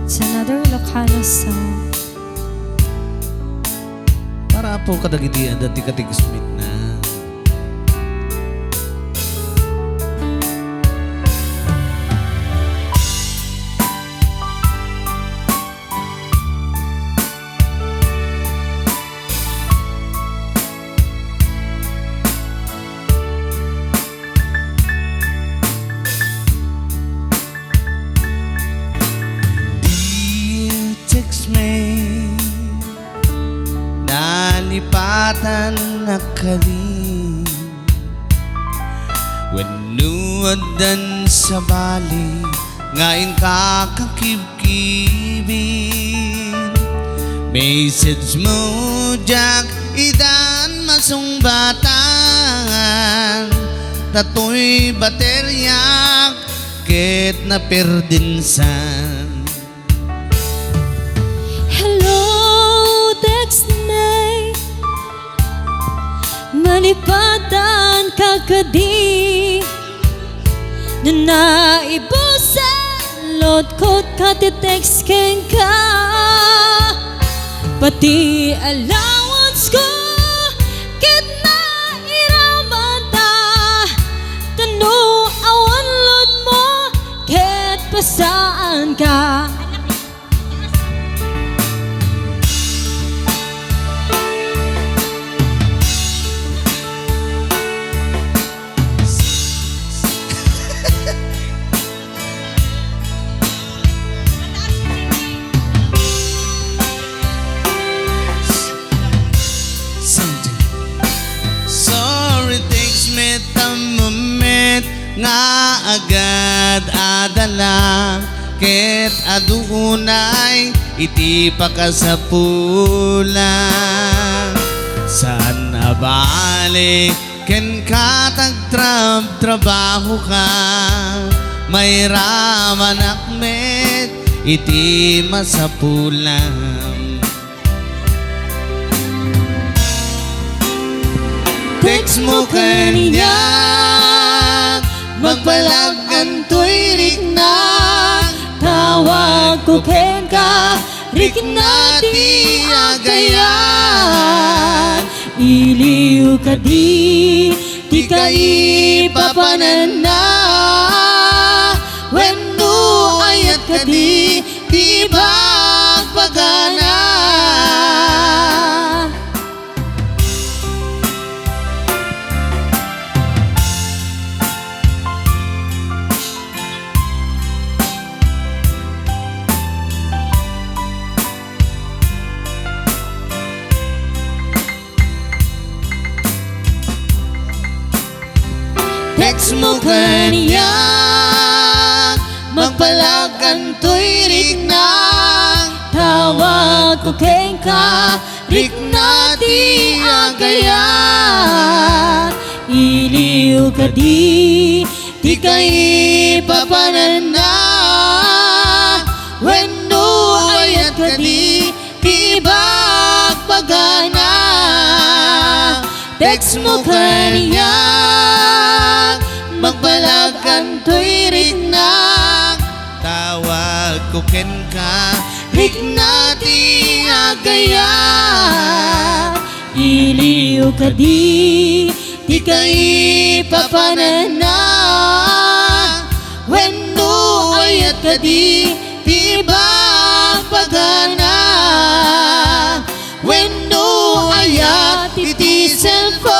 It's another Ilocano song. Para po kadagitian dati katigsmit na. Nalipatan na kali Wanuadan sa bali Ngayon kakakibkibin Message mo Jack Idan masungbatan Tatoy bateryak Ket na perdinsan Malipatan kakadi na naibusan lot ko't katiteksken ka pati allowance ko ket na iramanta tanu awan lot mo ket pasaan ka. Nga agad adala ket adunay iti pakasapula saan abalik ken katagtrab trabaho ka may raman akmet iti masapulam text mo kanya magpalagan to'y rikna tawag ko ken ka rikna ti agayan iliw ka di ka ipapanan na wenno ayat ka di bagpagana. Text mo kaniya magpalagan to'y rikna tawag ko ken ka rikna ti agayan iliw ka di ka ipapanan na wenno ayat ka di bagpagana. Text mo kaniya magpalagan to'y rikna tawag ko ken ka rikna ti agayan iliw ka di ka ipapanan na wenno ayat ka di bagpagana wenno ayat iti cellphone.